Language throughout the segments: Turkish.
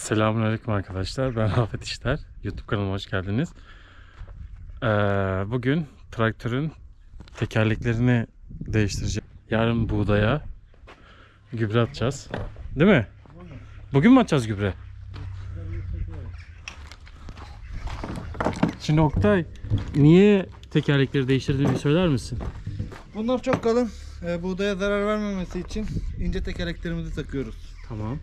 Selamünaleyküm arkadaşlar. Ben Rafet İşler. YouTube kanalıma hoş geldiniz. Bugün traktörün tekerleklerini değiştireceğim. Yarın buğdaya gübre atacağız. Değil mi? Bugün mü atacağız gübre? Şimdi Oktay, niye tekerlekleri değiştirdiğini söyler misin? Bunlar çok kalın. Buğdaya zarar vermemesi için ince tekerleklerimizi takıyoruz. Tamam.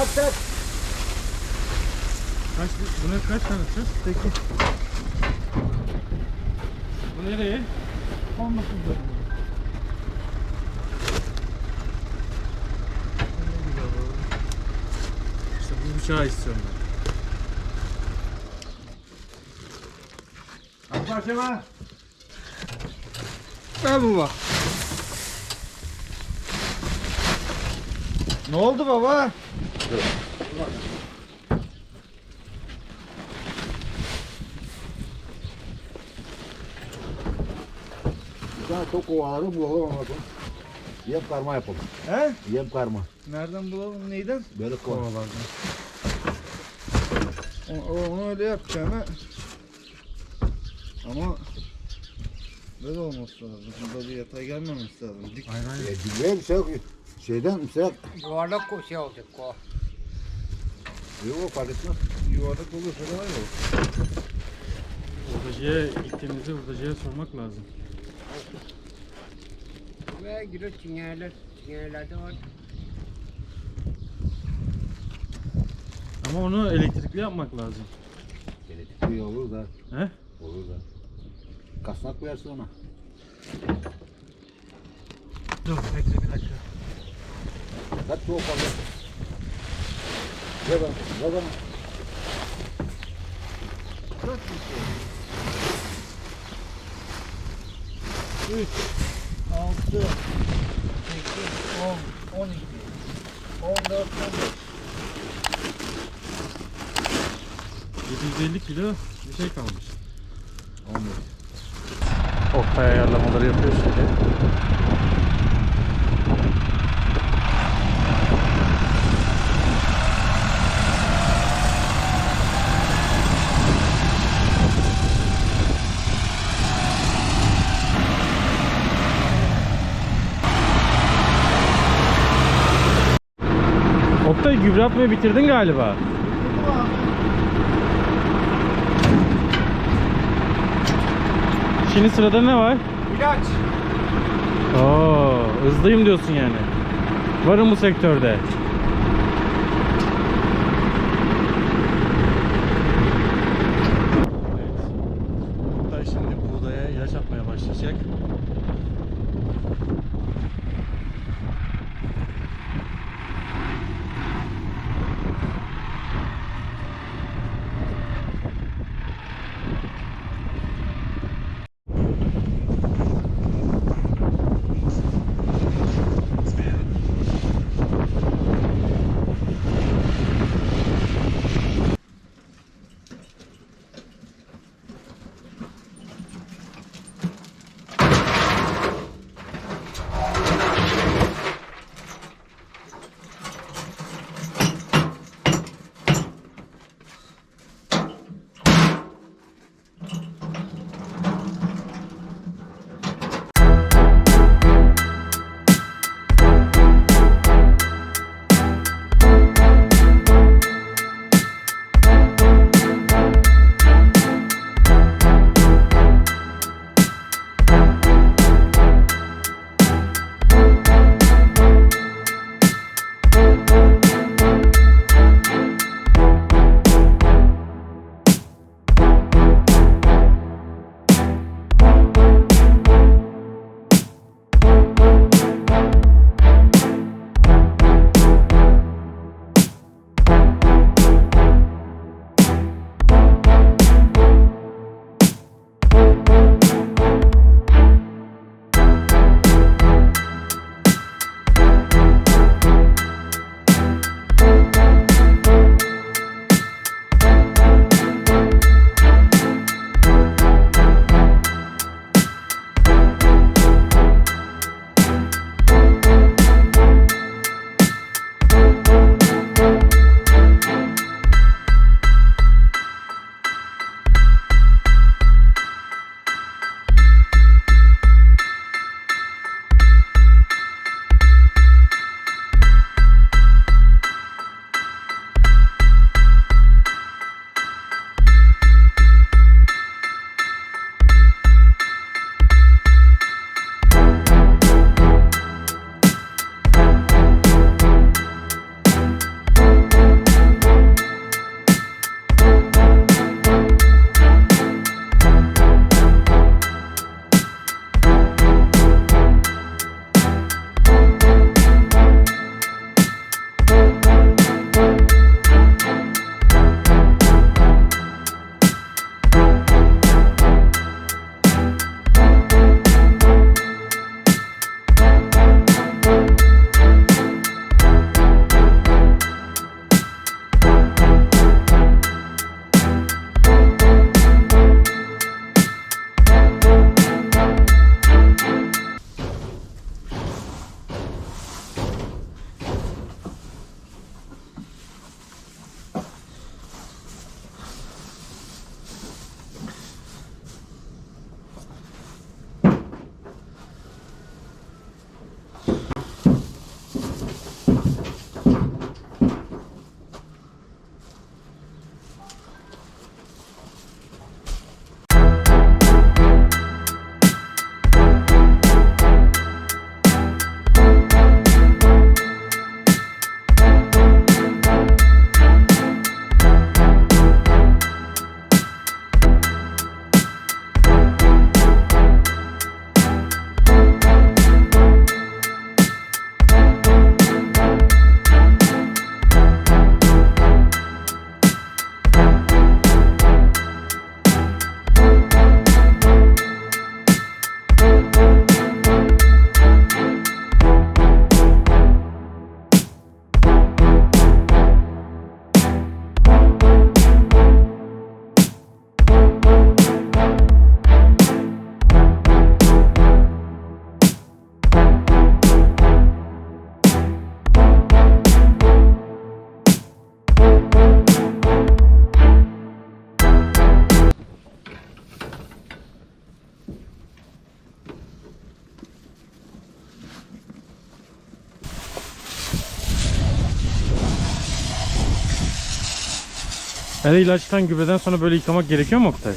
Tak tak. Buna kaç tane atacağız? 8. Bu nereye? 19 bölüm. İşte bu bıçağı istiyorum ben. Al parçama. Ver baba. Ne oldu baba? Bir tane çok kovaları bulalım ama bakın. Yem karma yapalım. He? Yem karma. Nereden bulalım neyden? Böyle kova. Onu öyle yapacağına ama böyle olması lazım. Burada bir yatay gelmemesi lazım. Dik. Düğmeye bir şey yok. Şeyden mesela Yuvarlak şey olacak o. yok fark etmez. Yuvarlak olursa daha iyi olur. Hurdacıya gittiğimizde hurdacıya sormak lazım. Ve giriyor çingeneler. Çingenelerde var. Ama onu elektrikli yapmak lazım. Elektrikli olur da. He? Olur da. Kasnak koyarsın ona. Dur bekle bir dakika. Kaç soğuk fazla. Ver bana. Ver bana. 3, 6, 8, 10, 12, 14, 750 kilo bir şey kalmış. 15. Oktay ayarlamaları yapıyor şimdi. Oktay gübre atmayı bitirdin galiba. Şimdi sırada ne var? İlaç. Oo, hızlıyım diyorsun yani. Varım bu sektörde. Evet. Oktay şimdi buğdaya ilaç atmaya başlayacak. Her ilaçtan, gübreden sonra böyle yıkamak gerekiyor mu Oktay?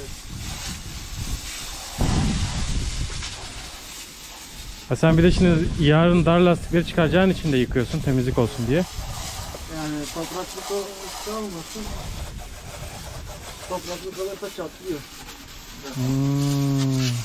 Ha sen bir de şimdi yarın dar lastikleri çıkaracağın için de yıkıyorsun temizlik olsun diye. Yani topraklık olmasın. Topraklık olursa çatlıyor. Hmm.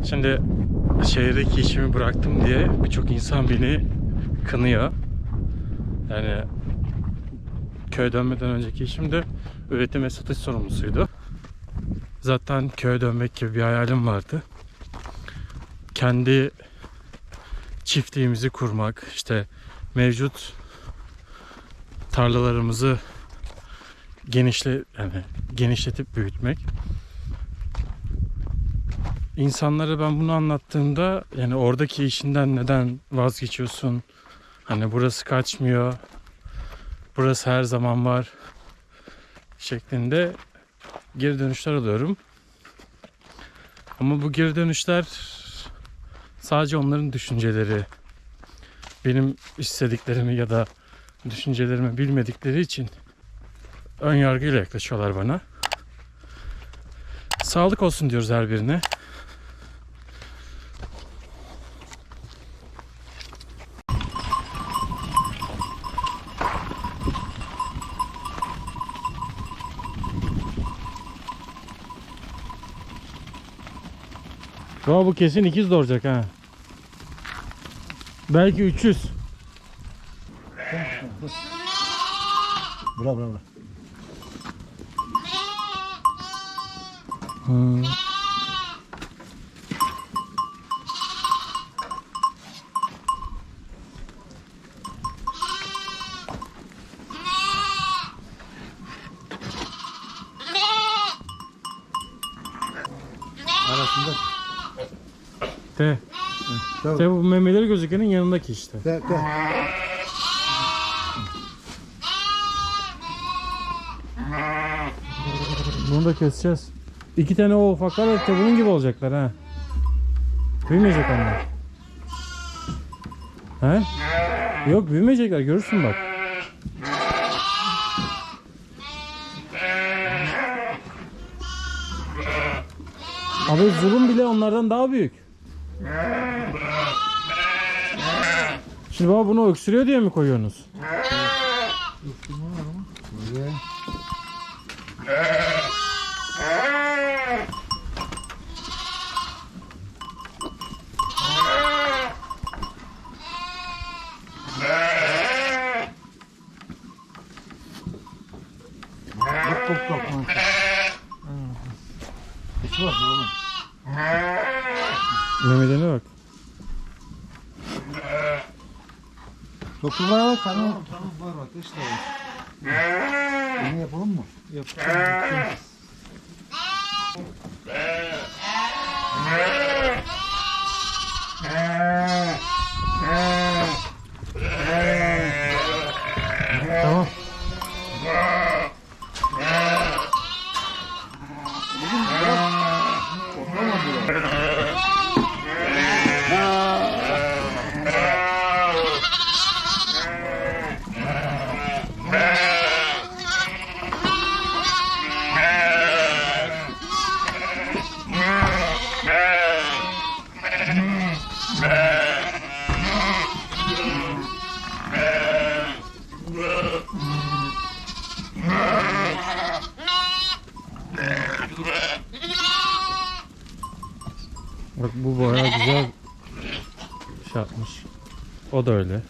Şimdi şehirdeki işimi bıraktım diye birçok insan beni kınıyor. Yani köye dönmeden önceki işim de üretim ve satış sorumlusuydu. Zaten köye dönmek gibi bir hayalim vardı. Kendi çiftliğimizi kurmak, işte mevcut tarlalarımızı genişletip büyütmek. İnsanlara ben bunu anlattığımda yani oradaki işinden neden vazgeçiyorsun? Hani burası kaçmıyor. Burası her zaman var şeklinde geri dönüşler alıyorum. Ama bu geri dönüşler sadece onların düşünceleri. Benim istediklerimi ya da düşüncelerimi bilmedikleri için ön yargıyla yaklaşıyorlar bana. Sağlık olsun diyoruz her birine. Bu kesin ikiz doğuracak ha. Belki 300. Bura bura bura. Hmm. Arasında. De. Tamam. De bu memeleri gözükenin yanındaki işte. De. Bunu da keseceğiz. 2 tane o ufaklar da bunun gibi olacaklar ha. Büyümeyecek onlar. He? Yok büyümeyecekler, görürsün bak. Abi zulüm bile onlardan daha büyük. Şimdi baba bunu öksürüyor diye mi koyuyorsunuz? Böyle. Çok. Hiç var oğlum. Memedene bak. Doktor var tamam. Tamam var ateş de var. Bunu yapalım mı? Yapacağım. Tamam. Bak bu bayağı güzel şey yapmış. O da öyle.